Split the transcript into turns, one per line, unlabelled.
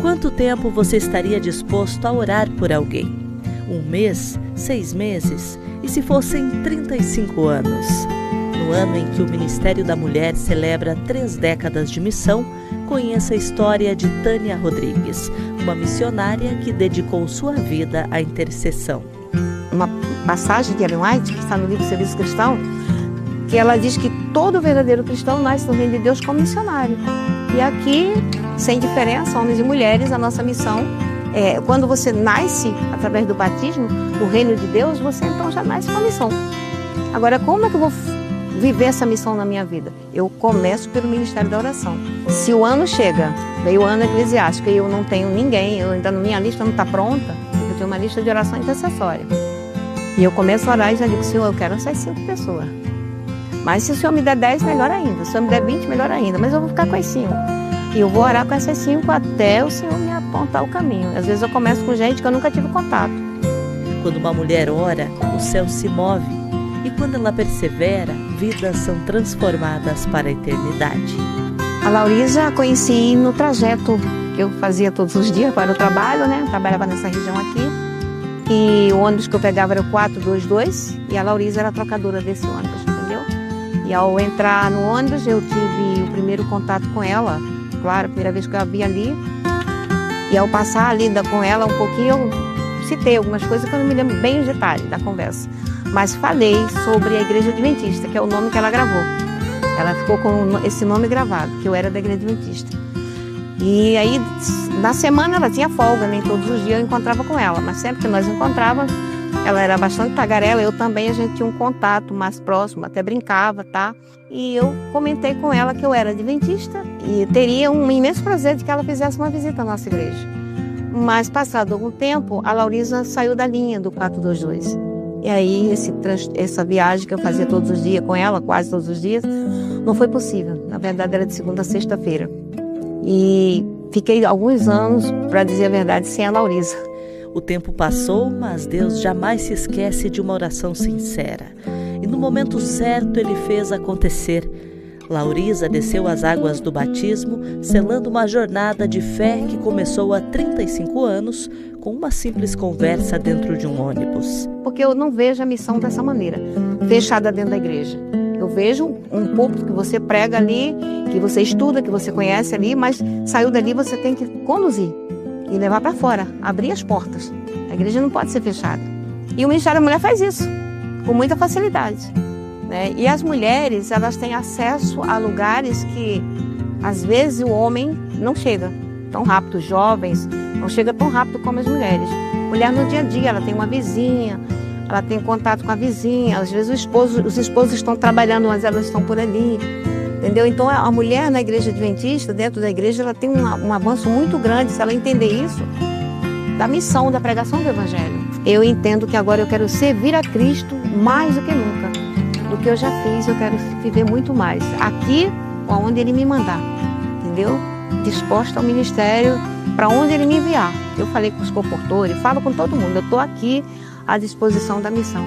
Quanto tempo você estaria disposto a orar por alguém? 1 mês? 6 meses? E se fossem 35 anos? No ano em que o Ministério da Mulher celebra 3 décadas de missão, conheça a história de Tânia Rodrigues, uma missionária que dedicou sua vida à intercessão.
Uma passagem de Ellen White, que está no livro Serviço Cristão, que ela diz que todo verdadeiro cristão nasce no reino de Deus como missionário. E aqui, sem diferença, homens e mulheres, a nossa missão é, quando você nasce através do batismo, no reino de Deus, você então já nasce com a missão. Agora, como é que eu vou viver essa missão na minha vida? Eu começo pelo Ministério da Oração. Se o ano chega, veio o ano eclesiástico e eu não tenho ninguém, minha lista não está pronta, eu tenho uma lista de oração intercessória. E eu começo a orar e já digo, Senhor, eu quero essas 5 pessoas. Mas se o Senhor me der 10, melhor ainda. Se o Senhor me der 20, melhor ainda. Mas eu vou ficar com as 5. E eu vou orar com essas 5 até o Senhor me apontar o caminho. Às vezes eu começo com gente que eu nunca tive contato.
Quando uma mulher ora, o céu se move. E quando ela persevera, vidas são transformadas para a eternidade.
A Laurisa conheci no trajeto que eu fazia todos os dias para o trabalho, né? Eu trabalhava nessa região aqui. E o ônibus que eu pegava era o 422 e a Laurisa era a trocadora desse ônibus, entendeu? E ao entrar no ônibus eu tive o primeiro contato com ela, claro, a primeira vez que eu a vi ali. E ao passar ali com ela um pouquinho, eu citei algumas coisas que eu não me lembro bem os detalhes da conversa. Mas falei sobre a Igreja Adventista, que é o nome que ela gravou. Ela ficou com esse nome gravado, que eu era da Igreja Adventista. E aí, na semana ela tinha folga, nem todos os dias eu encontrava com ela, mas sempre que nós encontrávamos, ela era bastante tagarela, eu também, a gente tinha um contato mais próximo, até brincava, tá? E eu comentei com ela que eu era adventista e teria um imenso prazer de que ela fizesse uma visita à nossa igreja. Mas, passado algum tempo, a Laurisa saiu da linha do 422. E aí, essa viagem que eu fazia todos os dias com ela, quase todos os dias, não foi possível. Na verdade, era de segunda a sexta-feira. E fiquei alguns anos, para dizer a verdade, sem a Laurisa.
O tempo passou, mas Deus jamais se esquece de uma oração sincera. E no momento certo Ele fez acontecer. Laurisa desceu as águas do batismo, selando uma jornada de fé que começou há 35 anos, com uma simples conversa dentro de um ônibus.
Porque eu não vejo a missão dessa maneira, fechada dentro da igreja. Eu vejo um púlpito que você prega ali, que você estuda, que você conhece ali, mas saiu dali você tem que conduzir e levar para fora, abrir as portas. A igreja não pode ser fechada. E o Ministério da Mulher faz isso, com muita facilidade, né? E as mulheres, elas têm acesso a lugares que, às vezes, o homem não chega tão rápido, os jovens não chegam tão rápido como as mulheres. Mulher no dia a dia, ela tem uma vizinha, ela tem contato com a vizinha, às vezes os esposos estão trabalhando, mas elas estão por ali, entendeu? Então a mulher na igreja adventista, dentro da igreja, ela tem um avanço muito grande, se ela entender isso, da missão, da pregação do Evangelho. Eu entendo que agora eu quero servir a Cristo mais do que nunca. Do que eu já fiz, eu quero viver muito mais. Aqui, onde Ele me mandar, entendeu? Disposta ao ministério, para onde Ele me enviar. Eu falei com os comportores, falo com todo mundo, eu estou aqui à disposição da missão.